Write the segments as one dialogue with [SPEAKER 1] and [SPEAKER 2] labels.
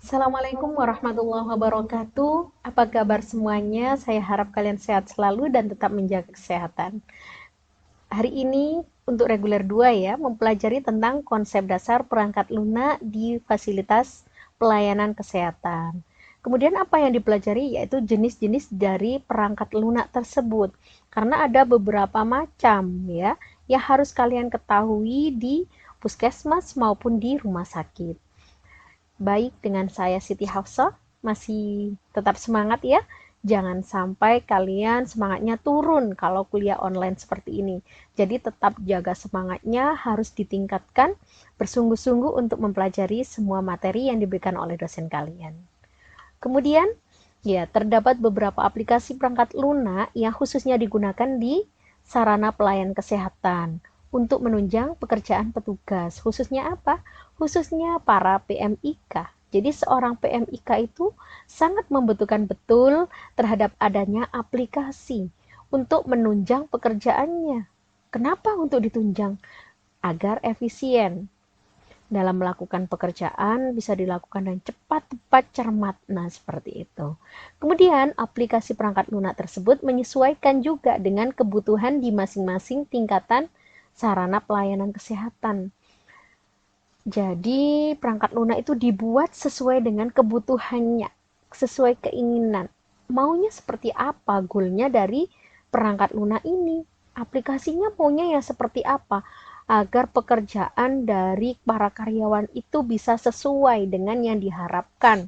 [SPEAKER 1] Assalamualaikum warahmatullahi wabarakatuh. Apa kabar semuanya? Saya harap kalian sehat selalu dan tetap menjaga kesehatan. Hari ini untuk reguler 2 ya, mempelajari tentang konsep dasar perangkat lunak di fasilitas pelayanan kesehatan. Kemudian apa yang dipelajari yaitu jenis-jenis dari perangkat lunak tersebut. Karena ada beberapa macam ya yang harus kalian ketahui di puskesmas maupun di rumah sakit. Baik, dengan saya Siti Hafsah, masih tetap semangat ya. Jangan sampai kalian semangatnya turun kalau kuliah online seperti ini. Jadi tetap jaga semangatnya, harus ditingkatkan bersungguh-sungguh untuk mempelajari semua materi yang diberikan oleh dosen kalian. Kemudian, ya, terdapat beberapa aplikasi perangkat lunak yang khususnya digunakan di sarana pelayan kesehatan untuk menunjang pekerjaan petugas. Khususnya apa? Khususnya para PMIK. Jadi seorang PMIK itu sangat membutuhkan betul terhadap adanya aplikasi untuk menunjang pekerjaannya. Kenapa untuk ditunjang? Agar efisien dalam melakukan pekerjaan bisa dilakukan dengan cepat, tepat, cermat. Nah, seperti itu. Kemudian, aplikasi perangkat lunak tersebut menyesuaikan juga dengan kebutuhan di masing-masing tingkatan sarana pelayanan kesehatan. Jadi, perangkat lunak itu dibuat sesuai dengan kebutuhannya, sesuai keinginan. Maunya seperti apa goalnya dari perangkat lunak ini? Aplikasinya maunya yang seperti apa? Agar pekerjaan dari para karyawan itu bisa sesuai dengan yang diharapkan.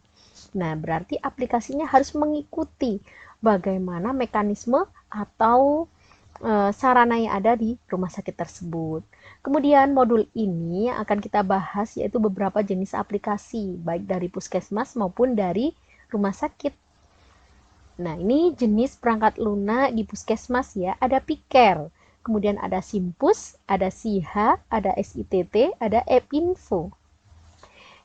[SPEAKER 1] Nah, berarti aplikasinya harus mengikuti bagaimana mekanisme atau sarana yang ada di rumah sakit tersebut. Kemudian modul ini akan kita bahas yaitu beberapa jenis aplikasi baik dari puskesmas maupun dari rumah sakit. Nah, ini jenis perangkat lunak di puskesmas ya, ada Piker, kemudian ada Simpus, ada Siha, ada SITT, ada Epinfo.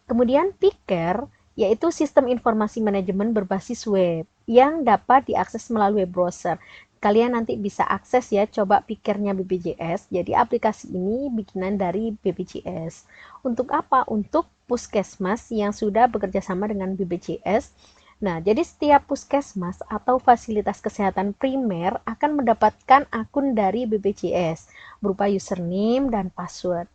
[SPEAKER 1] Kemudian Piker yaitu sistem informasi manajemen berbasis web yang dapat diakses melalui web browser. Kalian nanti bisa akses ya, coba Pikernya BPJS. Jadi aplikasi ini bikinan dari BPJS. Untuk apa? Untuk puskesmas yang sudah bekerja sama dengan BPJS. Nah, jadi setiap puskesmas atau fasilitas kesehatan primer akan mendapatkan akun dari BPJS berupa username dan password.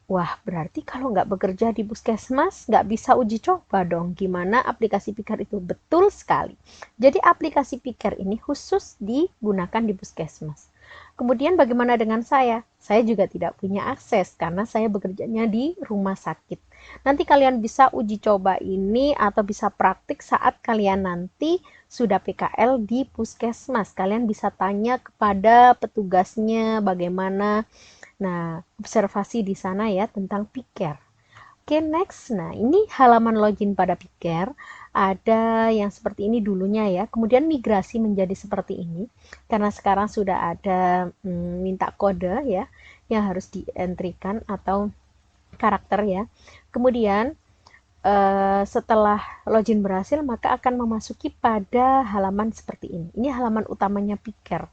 [SPEAKER 1] Wah, berarti kalau nggak bekerja di puskesmas, nggak bisa uji coba dong. Gimana aplikasi Piker itu? Betul sekali. Jadi aplikasi Piker ini khusus digunakan di puskesmas. Kemudian bagaimana dengan saya? Saya juga tidak punya akses karena saya bekerjanya di rumah sakit. Nanti kalian bisa uji coba ini atau bisa praktik saat kalian nanti sudah PKL di puskesmas. Kalian bisa tanya kepada petugasnya bagaimana. Nah, observasi di sana ya tentang Piker. Oke, next. Nah, ini halaman login pada Piker. Ada yang seperti ini dulunya ya. Kemudian migrasi menjadi seperti ini. Karena sekarang sudah ada minta kode ya yang harus dientrikan atau karakter ya. Kemudian setelah login berhasil maka akan memasuki pada halaman seperti ini. Ini halaman utamanya Piker.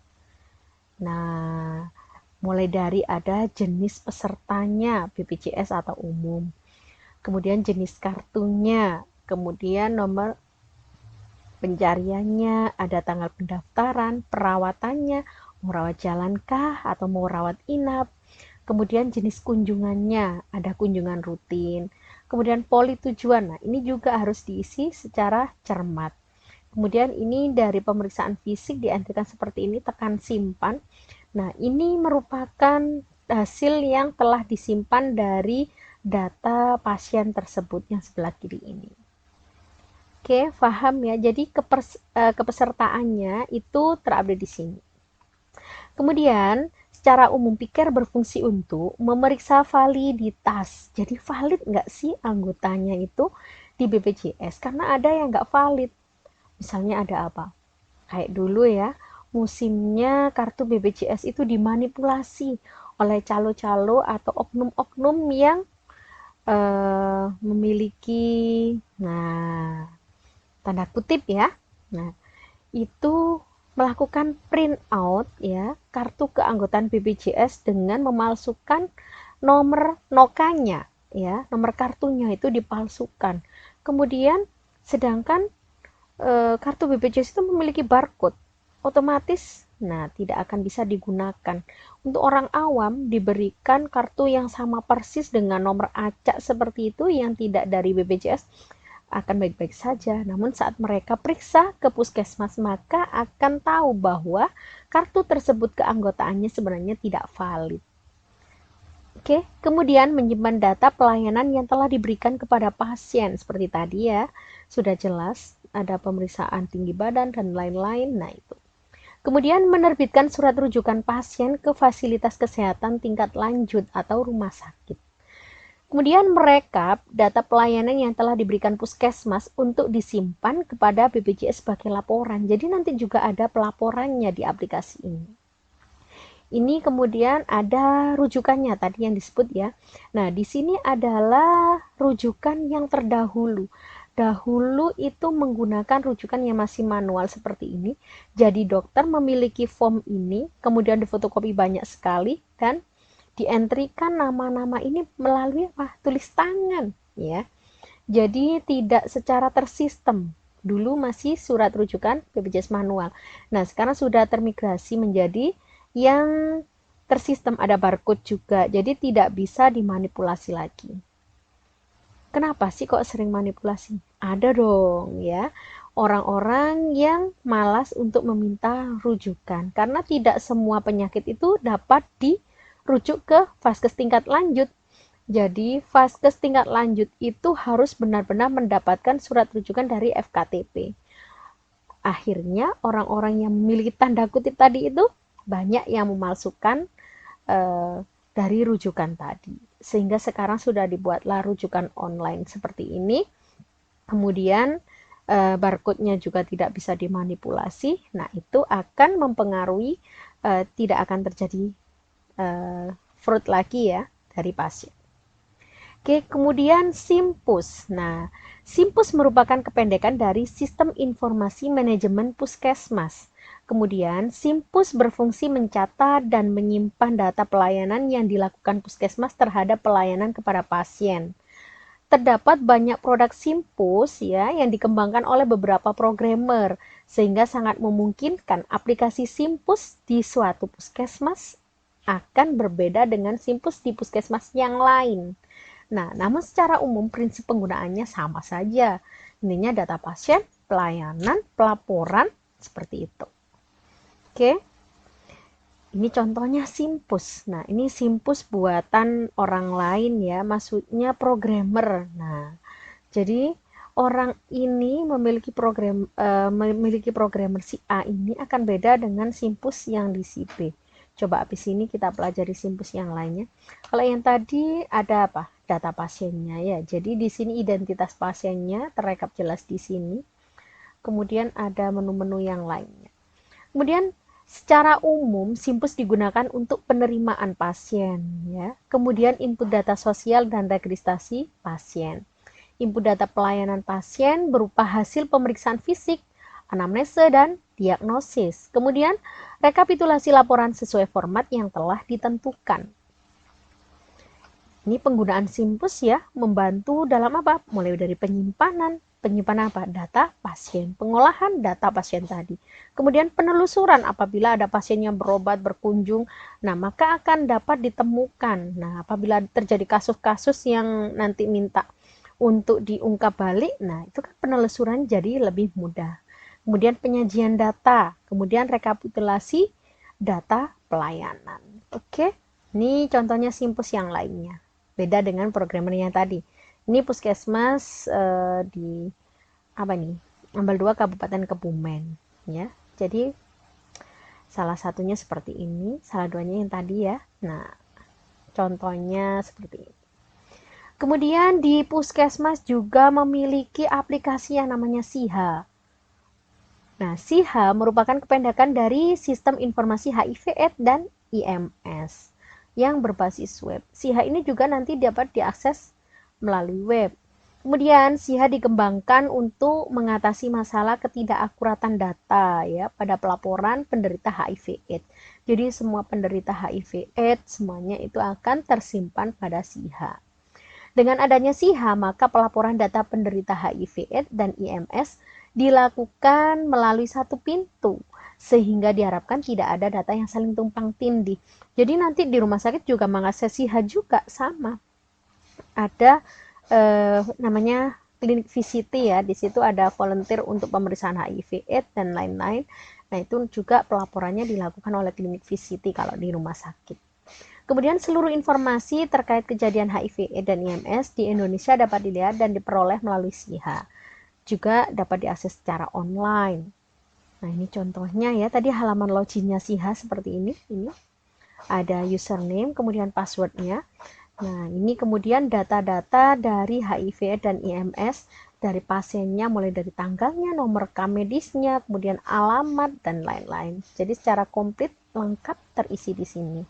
[SPEAKER 1] Nah, mulai dari ada jenis pesertanya BPJS atau umum, kemudian jenis kartunya, kemudian nomor pencariannya, ada tanggal pendaftaran, perawatannya, mau rawat jalankah atau mau rawat inap, kemudian jenis kunjungannya, ada kunjungan rutin, kemudian poli tujuan. Nah, ini juga harus diisi secara cermat. Kemudian ini dari pemeriksaan fisik dientrikan seperti ini, tekan simpan. Nah, ini merupakan hasil yang telah disimpan dari data pasien tersebut yang sebelah kiri ini. Oke, paham ya. Jadi kepesertaannya itu terupdate di sini. Kemudian, secara umum Piker berfungsi untuk memeriksa validitas. Jadi valid nggak sih anggotanya itu di BPJS? Karena ada yang nggak valid. Misalnya ada apa? Kayak dulu ya, musimnya kartu BPJS itu dimanipulasi oleh calo-calo atau oknum-oknum yang memiliki, nah, tanda kutip ya, nah, itu melakukan print out ya kartu keanggotaan BPJS dengan memalsukan nomor nokanya ya, nomor kartunya itu dipalsukan. Kemudian sedangkan kartu BPJS itu memiliki barcode, otomatis tidak akan bisa digunakan. Untuk orang awam diberikan kartu yang sama persis dengan nomor acak seperti itu yang tidak dari BPJS akan baik-baik saja. Namun saat mereka periksa ke puskesmas maka akan tahu bahwa kartu tersebut keanggotaannya sebenarnya tidak valid. Oke, kemudian menyimpan data pelayanan yang telah diberikan kepada pasien. Seperti tadi ya, sudah jelas ada pemeriksaan tinggi badan dan lain-lain. Nah, itu. Kemudian menerbitkan surat rujukan pasien ke fasilitas kesehatan tingkat lanjut atau rumah sakit. Kemudian merekap data pelayanan yang telah diberikan puskesmas untuk disimpan kepada BPJS sebagai laporan. Jadi nanti juga ada pelaporannya di aplikasi ini. Ini kemudian ada rujukannya tadi yang disebut ya. Nah, di sini adalah rujukan yang terdahulu. Dahulu itu menggunakan rujukan yang masih manual seperti ini. Jadi dokter memiliki form ini, kemudian difotokopi banyak sekali dan dientrikan nama-nama ini melalui tulis tangan ya. Jadi tidak secara tersistem. Dulu masih surat rujukan BPJS manual. Nah, sekarang sudah termigrasi menjadi yang tersistem, ada barcode juga, jadi tidak bisa dimanipulasi lagi. Kenapa sih kok sering manipulasi? Ada dong ya, orang-orang yang malas untuk meminta rujukan karena tidak semua penyakit itu dapat dirujuk ke vaskes tingkat lanjut. Jadi vaskes tingkat lanjut itu harus benar-benar mendapatkan surat rujukan dari FKTP. Akhirnya orang-orang yang memiliki tanda kutip tadi itu banyak yang memalsukan dari rujukan tadi. Sehingga sekarang sudah dibuatlah rujukan online seperti ini. Kemudian barcode-nya juga tidak bisa dimanipulasi. Nah, itu akan mempengaruhi tidak akan terjadi fraud lagi ya dari pasien. Oke, kemudian SIMPUS. Nah, SIMPUS merupakan kependekan dari Sistem Informasi Manajemen Puskesmas. Kemudian, SIMPUS berfungsi mencatat dan menyimpan data pelayanan yang dilakukan puskesmas terhadap pelayanan kepada pasien. Terdapat banyak produk SIMPUS ya yang dikembangkan oleh beberapa programmer sehingga sangat memungkinkan aplikasi SIMPUS di suatu puskesmas akan berbeda dengan SIMPUS di puskesmas yang lain. Nah, namun secara umum prinsip penggunaannya sama saja. Intinya data pasien, pelayanan, pelaporan seperti itu. Oke, ini contohnya SIMPUS. Nah, ini SIMPUS buatan orang lain ya, maksudnya programmer. Nah, jadi orang ini memiliki programmer si A ini akan beda dengan SIMPUS yang di si B. Coba habis ini kita pelajari SIMPUS yang lainnya. Kalau yang tadi ada apa? Data pasiennya ya. Jadi di sini identitas pasiennya terrekap jelas di sini. Kemudian ada menu-menu yang lainnya. Kemudian secara umum, SIMPUS digunakan untuk penerimaan pasien, ya. Kemudian input data sosial dan registrasi pasien. Input data pelayanan pasien berupa hasil pemeriksaan fisik, anamnese, dan diagnosis. Kemudian rekapitulasi laporan sesuai format yang telah ditentukan. Ini penggunaan SIMPUS ya, membantu dalam apa? Mulai dari penyimpanan apa? Data pasien, pengolahan data pasien tadi. Kemudian penelusuran apabila ada pasien yang berobat, berkunjung, nah maka akan dapat ditemukan. Nah, apabila terjadi kasus-kasus yang nanti minta untuk diungkap balik, nah itu kan penelusuran jadi lebih mudah. Kemudian penyajian data, kemudian rekapitulasi data pelayanan. Oke, ini contohnya SIMPUS yang lainnya. Beda dengan programmer yang tadi. Ini puskesmas di Ambal 2 Kabupaten Kebumen ya. Jadi salah satunya seperti ini, salah duanya yang tadi ya. Nah, contohnya seperti ini. Kemudian di puskesmas juga memiliki aplikasi yang namanya SIHA. Nah, SIHA merupakan kependekan dari Sistem Informasi HIV/AIDS dan IMS yang berbasis web. SIHA ini juga nanti dapat diakses melalui web. Kemudian SIHA dikembangkan untuk mengatasi masalah ketidakakuratan data ya pada pelaporan penderita HIV/AIDS. Jadi semua penderita HIV/AIDS semuanya itu akan tersimpan pada SIHA. Dengan adanya SIHA, maka pelaporan data penderita HIV/AIDS dan IMS dilakukan melalui satu pintu, sehingga diharapkan tidak ada data yang saling tumpang tindih. Jadi nanti di rumah sakit juga mengakses SIHA juga sama. Ada namanya klinik VCT ya, di situ ada volunteer untuk pemeriksaan HIV/AIDS dan lain-lain. Nah, itu juga pelaporannya dilakukan oleh klinik VCT kalau di rumah sakit. Kemudian seluruh informasi terkait kejadian HIV/AIDS dan IMS di Indonesia dapat dilihat dan diperoleh melalui SIHA. Juga dapat diakses secara online. Nah, ini contohnya ya, tadi halaman loginnya SIHA seperti ini. Ini ada username, kemudian passwordnya. Nah, ini kemudian data-data dari HIV dan IMS dari pasiennya, mulai dari tanggalnya, nomor rekam medisnya, kemudian alamat, dan lain-lain. Jadi secara komplit, lengkap terisi di sini.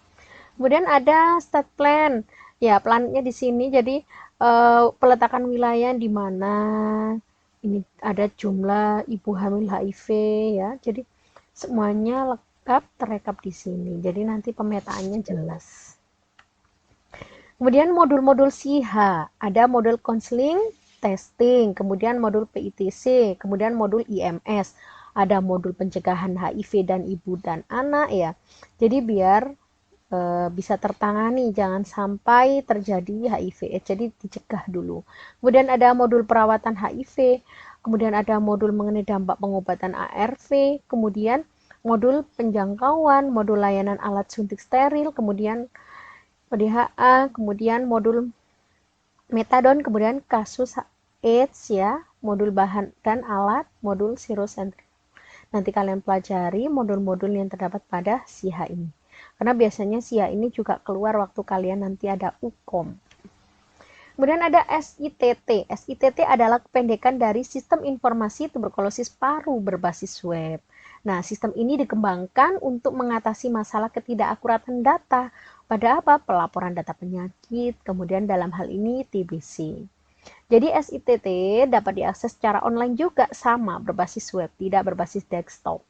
[SPEAKER 1] Kemudian ada stat plan. Ya, plannya di sini jadi peletakan wilayah di mana ini ada jumlah ibu hamil HIV ya. Jadi semuanya lengkap terekap di sini. Jadi nanti pemetaannya jelas. Kemudian modul-modul SIHA, ada modul counseling, testing, kemudian modul PITC, kemudian modul IMS, ada modul pencegahan HIV dan ibu dan anak ya. Jadi biar bisa tertangani, jangan sampai terjadi HIV, jadi dicegah dulu. Kemudian ada modul perawatan HIV, kemudian ada modul mengenai dampak pengobatan ARV, kemudian modul penjangkauan, modul layanan alat suntik steril, kemudian PDHA, kemudian modul metadon, kemudian kasus AIDS ya, modul bahan dan alat, modul serosentri. Nanti kalian pelajari modul-modul yang terdapat pada SIHA ini. Karena biasanya SIHA ini juga keluar waktu kalian nanti ada UKOM. Kemudian ada SITT. SITT adalah kependekan dari Sistem Informasi Tuberkulosis Paru berbasis web. Nah, sistem ini dikembangkan untuk mengatasi masalah ketidakakuratan data pada pelaporan data penyakit, kemudian dalam hal ini TBC. Jadi SITT dapat diakses secara online juga, sama berbasis web, tidak berbasis desktop.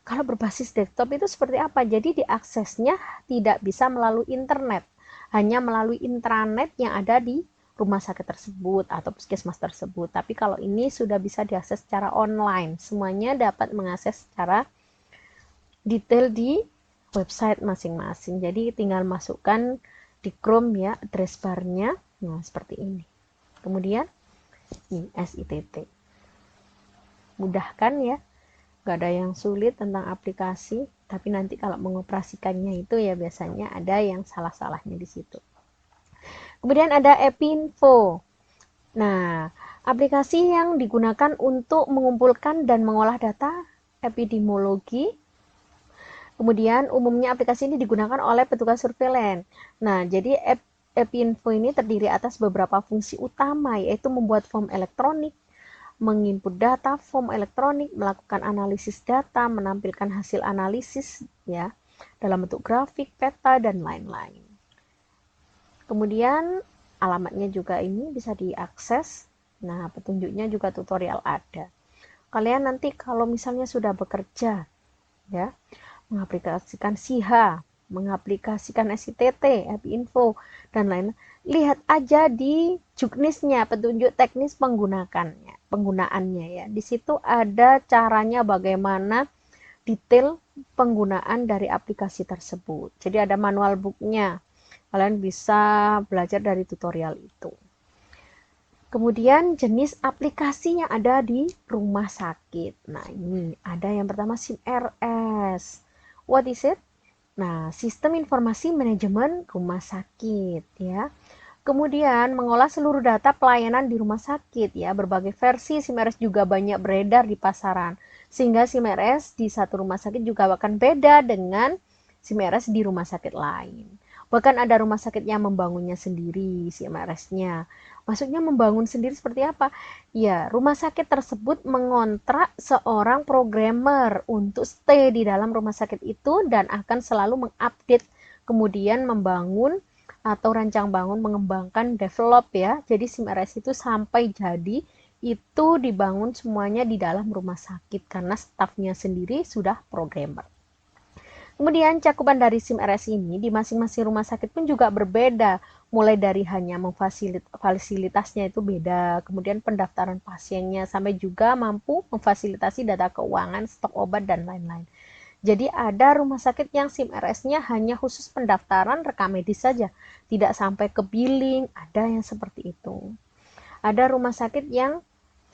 [SPEAKER 1] Kalau berbasis desktop itu seperti apa? Jadi diaksesnya tidak bisa melalui internet, hanya melalui intranet yang ada di rumah sakit tersebut atau puskesmas tersebut. Tapi kalau ini sudah bisa diakses secara online, semuanya dapat mengakses secara detail di website masing-masing. Jadi tinggal masukkan di Chrome ya address barnya. Nah, seperti ini. Kemudian ini SITT. Mudah kan ya? Gak ada yang sulit tentang aplikasi, tapi nanti kalau mengoperasikannya itu ya biasanya ada yang salah-salahnya di situ. Kemudian ada Epinfo. Nah, aplikasi yang digunakan untuk mengumpulkan dan mengolah data epidemiologi. Kemudian umumnya aplikasi ini digunakan oleh petugas surveillance. Nah, jadi Epinfo ini terdiri atas beberapa fungsi utama, yaitu membuat form elektronik, menginput data form elektronik, melakukan analisis data, menampilkan hasil analisis ya dalam bentuk grafik, peta, dan lain-lain. Kemudian alamatnya juga ini bisa diakses. Nah, petunjuknya juga tutorial ada. Kalian nanti kalau misalnya sudah bekerja ya, mengaplikasikan SIHA, mengaplikasikan SITT, Epinfo, dan lain, lihat aja di juknisnya, petunjuk teknis penggunaannya ya. Di situ ada caranya bagaimana detail penggunaan dari aplikasi tersebut. Jadi ada manual booknya. Kalian bisa belajar dari tutorial itu. Kemudian jenis aplikasi yang ada di rumah sakit. Nah, ini ada yang pertama SIMRS. What is it? Nah, Sistem Informasi Manajemen Rumah Sakit ya. Kemudian mengolah seluruh data pelayanan di rumah sakit ya. Berbagai versi SIMRS juga banyak beredar di pasaran. Sehingga SIMRS di satu rumah sakit juga akan beda dengan SIMRS di rumah sakit lain. Bahkan ada rumah sakit yang membangunnya sendiri SIMRS-nya. Maksudnya membangun sendiri seperti apa? Ya, rumah sakit tersebut mengontrak seorang programmer untuk stay di dalam rumah sakit itu dan akan selalu mengupdate, kemudian membangun atau rancang bangun, mengembangkan, develop ya. Jadi SIMRS itu sampai jadi itu dibangun semuanya di dalam rumah sakit karena stafnya sendiri sudah programmer. Kemudian cakupan dari SIMRS ini di masing-masing rumah sakit pun juga berbeda, mulai dari hanya fasilitasnya itu beda, kemudian pendaftaran pasiennya, sampai juga mampu memfasilitasi data keuangan, stok obat, dan lain-lain. Jadi ada rumah sakit yang SIM RS-nya hanya khusus pendaftaran rekam medis saja, tidak sampai ke billing, ada yang seperti itu. Ada rumah sakit yang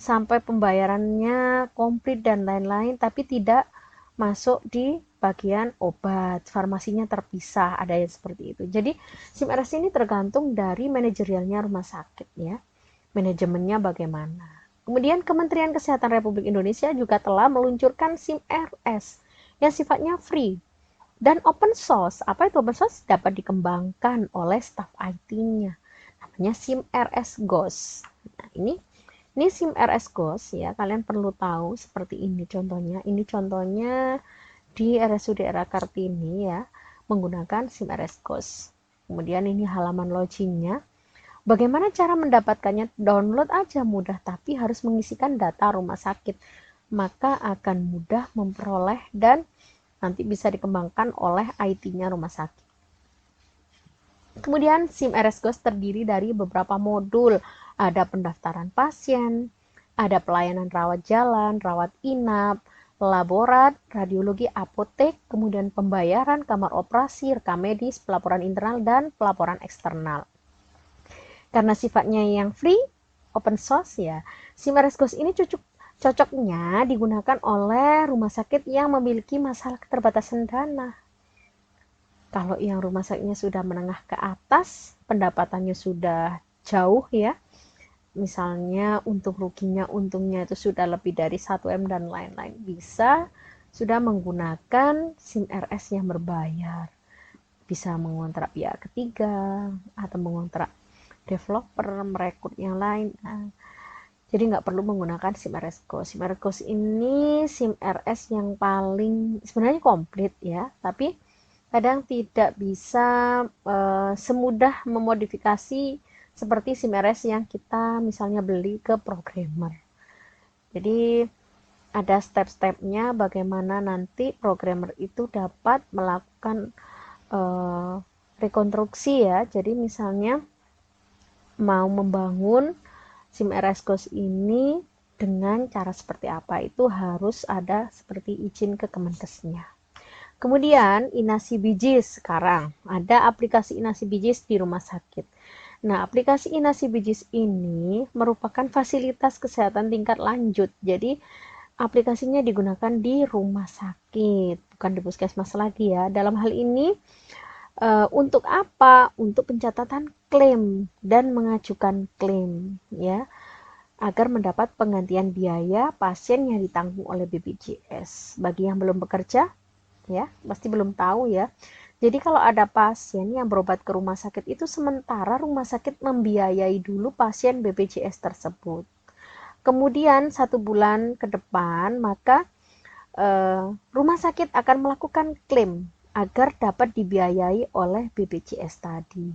[SPEAKER 1] sampai pembayarannya komplit dan lain-lain, tapi tidak masuk di bagian obat, farmasinya terpisah, ada yang seperti itu. Jadi SIM RS ini tergantung dari manajerialnya rumah sakit ya, manajemennya bagaimana. Kemudian Kementerian Kesehatan Republik Indonesia juga telah meluncurkan SIM RS yang sifatnya free dan open source. Apa itu open source? Dapat dikembangkan oleh staf IT-nya. Namanya SIM RS GOS. Nah, ini SIM RS GOS ya, kalian perlu tahu seperti ini contohnya. Ini contohnya di RSUD RA Kartini ya, menggunakan SIM RS GOS. Kemudian ini halaman loginnya. Bagaimana cara mendapatkannya? Download aja mudah, tapi harus mengisikan data rumah sakit. Maka akan mudah memperoleh dan nanti bisa dikembangkan oleh IT-nya rumah sakit. Kemudian SIM RS GOS terdiri dari beberapa modul. Ada pendaftaran pasien, ada pelayanan rawat jalan, rawat inap, laborat, radiologi, apotek, kemudian pembayaran, kamar operasi, rekam medis, pelaporan internal, dan pelaporan eksternal. Karena sifatnya yang free, open source ya, SIM RS GOS ini cocoknya digunakan oleh rumah sakit yang memiliki masalah keterbatasan dana. Kalau yang rumah sakitnya sudah menengah ke atas, pendapatannya sudah jauh ya, misalnya untung ruginya, untungnya itu sudah lebih dari 1M dan lain-lain, bisa sudah menggunakan SIM RS yang berbayar. Bisa mengontrak pihak ketiga atau mengontrak developer, merekrut yang lain. Jadi nggak perlu menggunakan SIM RS GOS. SIM RS GOS ini SIM RS yang paling sebenarnya komplit ya, tapi kadang tidak bisa semudah memodifikasi seperti SIM RS yang kita misalnya beli ke programmer. Jadi ada step-stepnya bagaimana nanti programmer itu dapat melakukan rekonstruksi ya. Jadi misalnya mau membangun SIM RS GOS ini dengan cara seperti apa, itu harus ada seperti izin ke Kemenkesnya. Kemudian Inasi Bijis, sekarang ada aplikasi Inasi Bijis di rumah sakit. Nah, aplikasi Inasi Bijis ini merupakan fasilitas kesehatan tingkat lanjut. Jadi aplikasinya digunakan di rumah sakit, bukan di puskesmas lagi ya. Dalam hal ini untuk apa? Untuk pencatatan klaim dan mengajukan klaim ya, agar mendapat penggantian biaya pasien yang ditanggung oleh BPJS. Bagi yang belum bekerja ya, pasti belum tahu ya. Jadi kalau ada pasien yang berobat ke rumah sakit itu sementara rumah sakit membiayai dulu pasien BPJS tersebut. Kemudian 1 bulan ke depan maka rumah sakit akan melakukan klaim agar dapat dibiayai oleh BPJS tadi.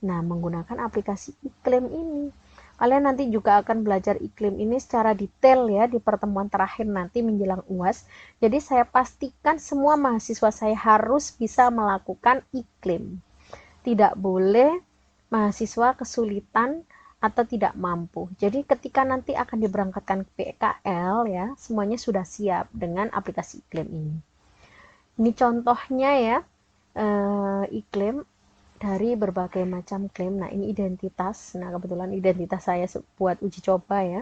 [SPEAKER 1] Nah, menggunakan aplikasi iklim ini. Kalian nanti juga akan belajar iklim ini secara detail ya di pertemuan terakhir nanti menjelang UAS. Jadi saya pastikan semua mahasiswa saya harus bisa melakukan iklim. Tidak boleh mahasiswa kesulitan atau tidak mampu. Jadi ketika nanti akan diberangkatkan ke PKL ya, semuanya sudah siap dengan aplikasi iklim ini. Ini contohnya ya, iklim dari berbagai macam klaim. Nah, ini identitas. Nah, kebetulan identitas saya buat uji coba ya.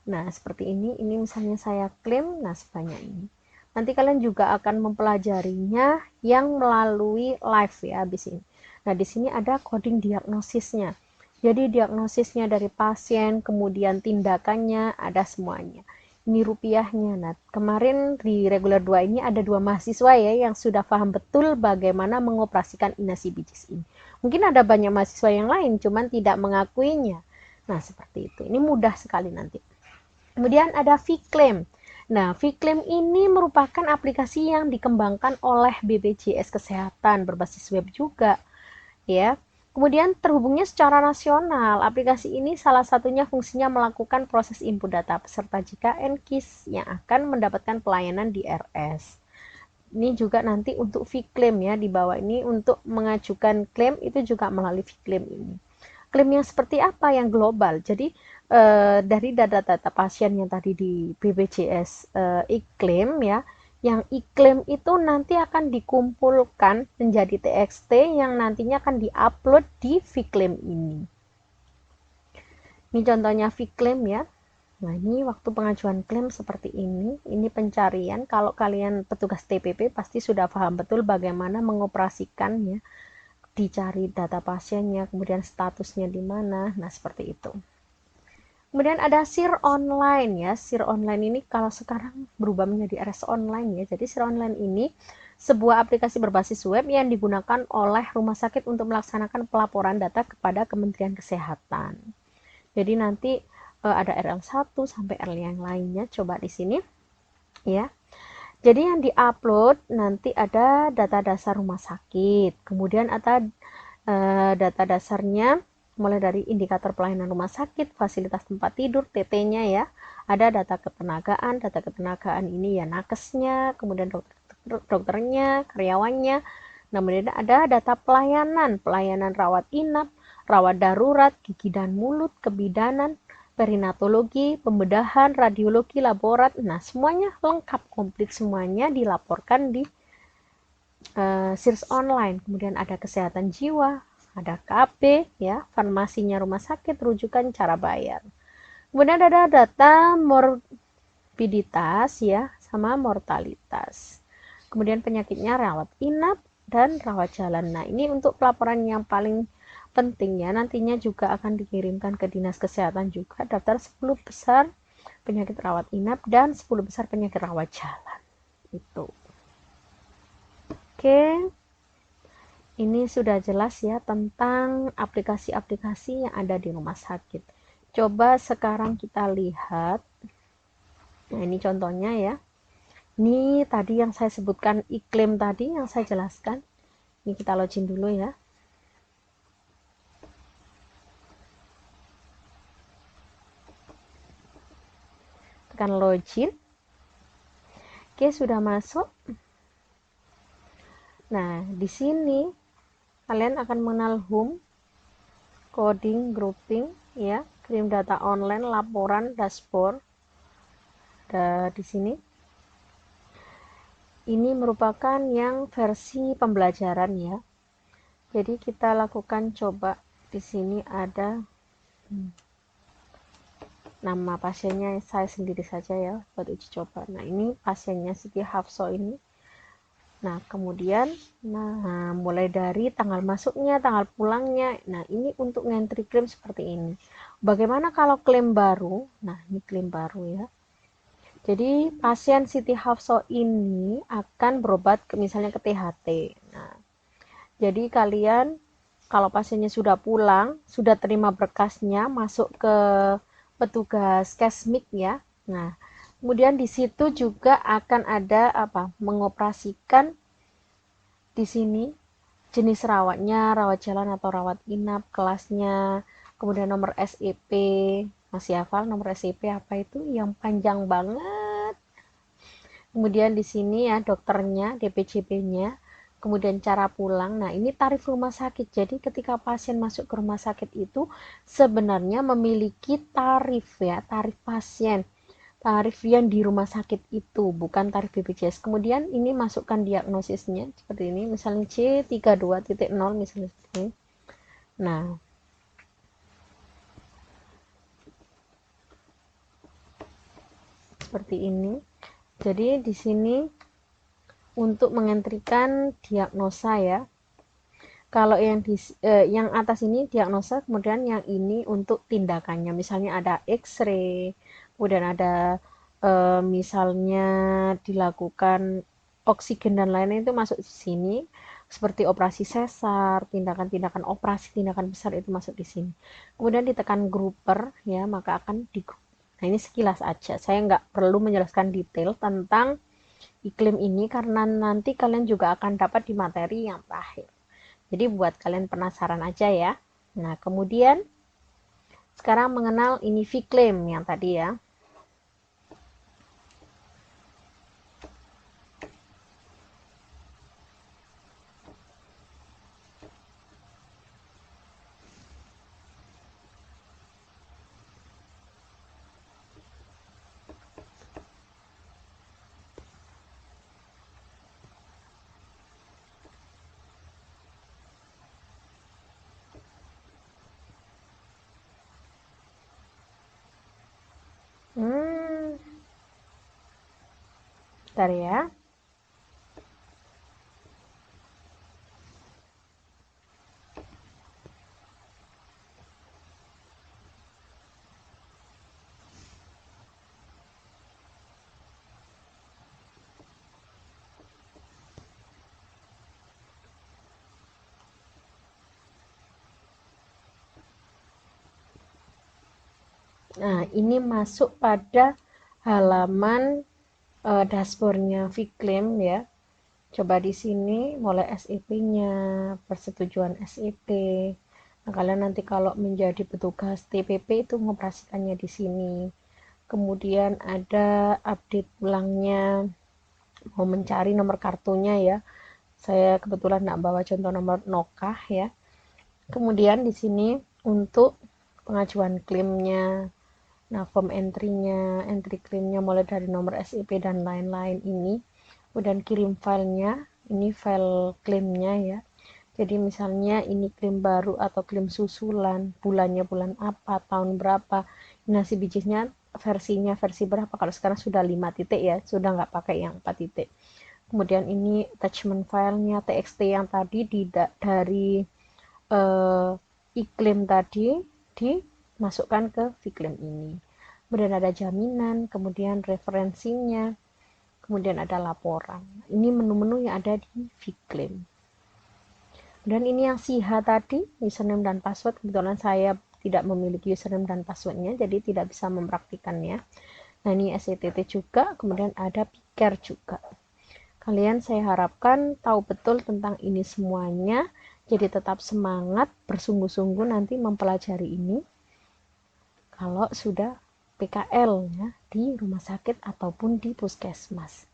[SPEAKER 1] Nah, seperti ini misalnya saya klaim, nah sebanyak ini. Nanti kalian juga akan mempelajarinya yang melalui live ya habis ini. Nah, di sini ada coding diagnosisnya. Jadi diagnosisnya dari pasien, kemudian tindakannya, ada semuanya. Ini rupiahnya. Nah, kemarin di reguler 2 ini ada 2 mahasiswa ya yang sudah paham betul bagaimana mengoperasikan Inasi Bijis ini. Mungkin ada banyak mahasiswa yang lain cuman tidak mengakuinya. Nah, seperti itu. Ini mudah sekali nanti. Kemudian ada Vclaim. Nah, Vclaim ini merupakan aplikasi yang dikembangkan oleh BPJS Kesehatan berbasis web juga ya. Kemudian terhubungnya secara nasional. Aplikasi ini salah satunya fungsinya melakukan proses input data peserta JKN KIS yang akan mendapatkan pelayanan di RS. Ini juga nanti untuk Vclaim ya, di bawah ini untuk mengajukan klaim itu juga melalui Vclaim ini. klaim yang seperti apa yang global. Jadi dari data-data pasien yang tadi di BPJS iklim ya, yang iklim itu nanti akan dikumpulkan menjadi TXT yang nantinya akan diupload di Vklaim ini. Ini contohnya Vklaim ya. Nah, ini waktu pengajuan klaim seperti ini. Ini pencarian. Kalau kalian petugas TPP pasti sudah paham betul bagaimana mengoperasikannya. Dicari data pasiennya, kemudian statusnya di mana. Nah, seperti itu. Kemudian ada SIR online ya. SIR online ini kalau sekarang berubah menjadi RS online ya. Jadi SIR online ini sebuah aplikasi berbasis web yang digunakan oleh rumah sakit untuk melaksanakan pelaporan data kepada Kementerian Kesehatan. Jadi nanti ada RL1 sampai RL yang lainnya, coba di sini ya. Jadi yang diupload nanti ada data dasar rumah sakit, kemudian ada data dasarnya mulai dari indikator pelayanan rumah sakit, fasilitas tempat tidur, TT-nya ya. Ada data ketenagaan ini ya nakesnya, kemudian dokternya, karyawannya. Kemudian ada data pelayanan rawat inap, rawat darurat, gigi dan mulut, kebidanan, perinatologi, pembedahan, radiologi, laborat. Nah, semuanya lengkap, komplit semuanya dilaporkan di SIRS online. Kemudian ada kesehatan jiwa, ada KB, ya, farmasinya rumah sakit, rujukan, cara bayar. Kemudian ada data morbiditas, ya, sama mortalitas. Kemudian penyakitnya rawat inap dan rawat jalan. Nah, ini untuk pelaporan yang paling penting ya, nantinya juga akan dikirimkan ke Dinas Kesehatan juga daftar 10 besar penyakit rawat inap dan 10 besar penyakit rawat jalan. Itu. Oke. Ini sudah jelas ya tentang aplikasi-aplikasi yang ada di rumah sakit. Coba sekarang kita lihat. Nah, ini contohnya ya. Ini tadi yang saya sebutkan iklim tadi yang saya jelaskan. Ini kita login dulu ya. Tekan login. Oke, sudah masuk. Nah, di sini kalian akan mengenal home, coding, grouping, ya, kirim data online, laporan, dashboard. Di sini. Ini merupakan yang versi pembelajaran ya. Jadi kita lakukan coba di sini ada nama pasiennya saya sendiri saja ya buat uji coba. Nah, ini pasiennya Siti Hafso ini. Nah, kemudian mulai dari tanggal masuknya, tanggal pulangnya. Nah, ini untuk ngentri klaim seperti ini. Bagaimana kalau klaim baru? Nah, ini klaim baru ya. Jadi, pasien Siti Hafso ini akan berobat misalnya ke THT. Nah, jadi kalian kalau pasiennya sudah pulang, sudah terima berkasnya, masuk ke petugas Kesmik ya. Nah, kemudian di situ juga akan ada mengoperasikan di sini jenis rawatnya, rawat jalan atau rawat inap, kelasnya, kemudian nomor SEP. Masih hafal nomor SEP apa itu? Yang panjang banget. Kemudian di sini ya dokternya, DPJP-nya, kemudian cara pulang. Nah, ini tarif rumah sakit. Jadi ketika pasien masuk ke rumah sakit itu sebenarnya memiliki tarif ya, tarif pasien. Tarif yang di rumah sakit itu, bukan tarif BPJS. Kemudian ini masukkan diagnosisnya seperti ini, misalnya C32.0 misalnya seperti ini. Nah, seperti ini. Jadi di sini untuk mengentrikan diagnosa ya. Kalau yang atas ini diagnosa, kemudian yang ini untuk tindakannya. Misalnya ada X-ray, kemudian ada misalnya dilakukan oksigen dan lain-lain itu masuk di sini. Seperti operasi sesar, tindakan-tindakan operasi, tindakan besar itu masuk di sini. Kemudian ditekan grouper ya, maka akan di group. Nah, ini sekilas aja. Saya nggak perlu menjelaskan detail tentang iklim ini karena nanti kalian juga akan dapat di materi yang terakhir. Jadi buat kalian penasaran aja ya. Nah, kemudian sekarang mengenal ini Vklaim yang tadi ya. Bentar ya. Nah, ini masuk pada halaman dashboardnya Viclaim ya. Coba di sini mulai SIP-nya, persetujuan SIP. Nah, kalian nanti kalau menjadi petugas TPP itu mengoperasikannya di sini. Kemudian ada update ulangnya, mau mencari nomor kartunya ya. Saya kebetulan nggak bawa contoh nomor Nokah ya. Kemudian di sini untuk pengajuan klaimnya, nah form entry-nya, entry klaimnya mulai dari nomor SIP dan lain-lain ini. Kemudian kirim filenya, ini file klaimnya ya. Jadi misalnya ini klaim baru atau klaim susulan, bulannya bulan apa, tahun berapa, nasi bijinya versinya versi berapa. Kalau sekarang sudah 5 titik ya, sudah nggak pakai yang 4 titik. Kemudian ini attachment filenya, txt yang tadi dari iklim tadi dimasukkan ke Viclaim ini. Kemudian ada jaminan, kemudian referensinya, kemudian ada laporan. Ini menu-menu yang ada di Viclaim. Dan ini yang SIHA tadi, username dan password. Kebetulan saya tidak memiliki username dan passwordnya, jadi tidak bisa mempraktikannya. Nah, ini SETT juga, kemudian ada Piker juga. Kalian saya harapkan tahu betul tentang ini semuanya, jadi tetap semangat, bersungguh-sungguh nanti mempelajari ini kalau sudah PKL ya, di rumah sakit ataupun di puskesmas.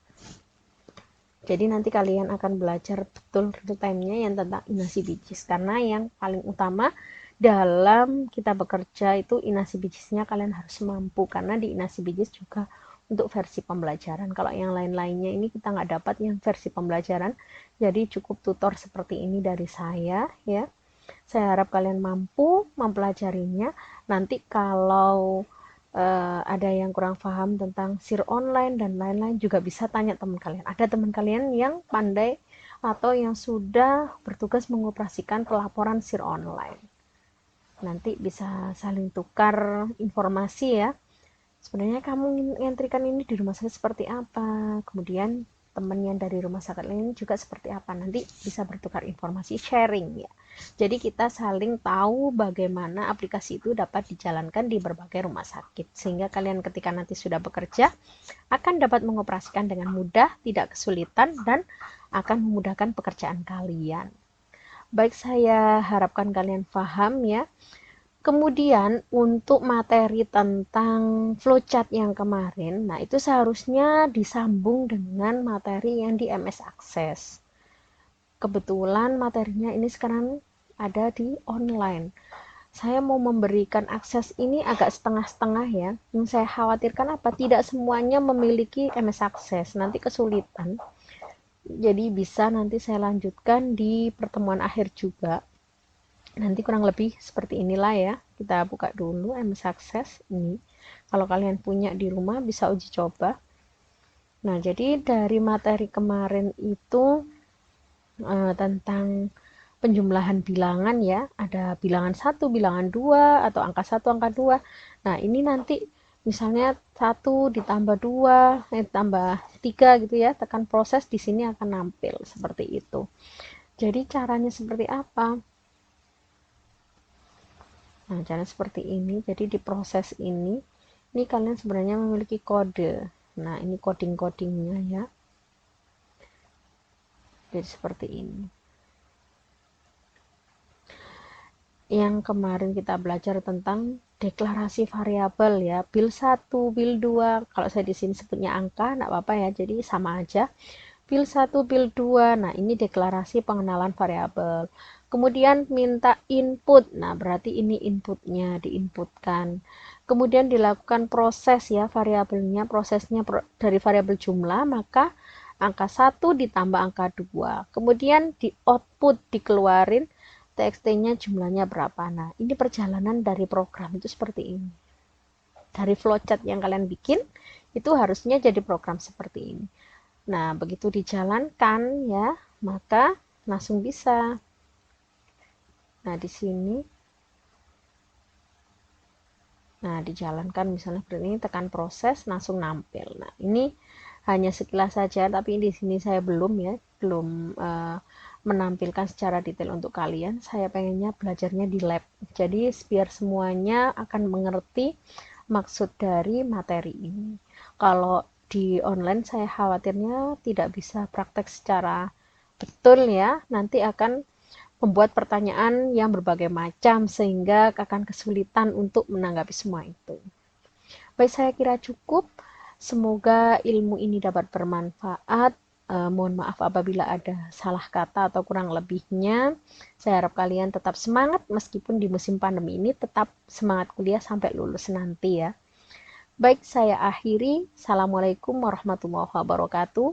[SPEAKER 1] Jadi nanti kalian akan belajar betul real time-nya yang tentang inasi bijis, karena yang paling utama dalam kita bekerja itu inasi bijisnya kalian harus mampu, karena di inasi bijis juga untuk versi pembelajaran. Kalau yang lain-lainnya ini kita nggak dapat yang versi pembelajaran, jadi cukup tutor seperti ini dari saya ya. Saya harap kalian mampu mempelajarinya. Nanti kalau ada yang kurang paham tentang SIR online dan lain-lain juga bisa tanya teman kalian. Ada teman kalian yang pandai atau yang sudah bertugas mengoperasikan pelaporan SIR online. Nanti bisa saling tukar informasi ya. Sebenarnya kamu ngentrikan ini di rumah sakit seperti apa, kemudian temannya dari rumah sakit lain juga seperti apa, nanti bisa bertukar informasi, sharing ya. Jadi kita saling tahu bagaimana aplikasi itu dapat dijalankan di berbagai rumah sakit, sehingga kalian ketika nanti sudah bekerja akan dapat mengoperasikan dengan mudah, tidak kesulitan, dan akan memudahkan pekerjaan kalian. Baik, saya harapkan kalian paham ya. Kemudian untuk materi tentang flowchart yang kemarin, nah itu seharusnya disambung dengan materi yang di MS Access. Kebetulan materinya ini sekarang ada di online. Saya mau memberikan akses ini agak setengah-setengah ya. Yang saya khawatirkan apa? Tidak semuanya memiliki MS Access, nanti kesulitan. Jadi bisa nanti saya lanjutkan di pertemuan akhir juga. Nanti kurang lebih seperti inilah ya. Kita buka dulu MS Access ini. Kalau kalian punya di rumah bisa uji coba. Nah, jadi dari materi kemarin itu tentang penjumlahan bilangan ya. Ada bilangan 1, bilangan 2 atau angka 1, angka 2. Nah, ini nanti misalnya 1 ditambah 2, tambah 3 gitu ya. Tekan proses, di sini akan nampil seperti itu. Jadi caranya seperti apa? Nah, cara seperti ini. Jadi di proses ini kalian sebenarnya memiliki kode. Nah, ini coding-codingnya ya. Jadi seperti ini. Yang kemarin kita belajar tentang deklarasi variabel ya. Bil 1, bil 2. Kalau saya di sini sebutnya angka, enggak apa-apa ya. Jadi sama aja. Bil 1, bil 2. Nah, ini deklarasi pengenalan variabel. Kemudian minta input. Nah, berarti ini inputnya diinputkan. Kemudian dilakukan proses ya variabelnya, prosesnya dari variabel jumlah, maka angka 1 ditambah angka 2. Kemudian di output dikeluarin txt-nya jumlahnya berapa. Nah, ini perjalanan dari program itu seperti ini. Dari flowchart yang kalian bikin itu harusnya jadi program seperti ini. Nah, begitu dijalankan ya, maka langsung bisa. Nah, di sini, nah dijalankan misalnya seperti ini, tekan proses, langsung nampil. Nah, ini hanya sekilas saja, tapi di sini saya belum ya, belum menampilkan secara detail untuk kalian. Saya pengennya belajarnya di lab. Jadi, biar semuanya akan mengerti maksud dari materi ini. Kalau di online saya khawatirnya tidak bisa praktek secara betul ya, nanti akan membuat pertanyaan yang berbagai macam sehingga akan kesulitan untuk menanggapi semua itu. Baik, saya kira cukup. Semoga ilmu ini dapat bermanfaat. Mohon maaf apabila ada salah kata atau kurang lebihnya. Saya harap kalian tetap semangat meskipun di musim pandemi ini, tetap semangat kuliah sampai lulus nanti ya. Baik, saya akhiri. Assalamualaikum warahmatullahi wabarakatuh.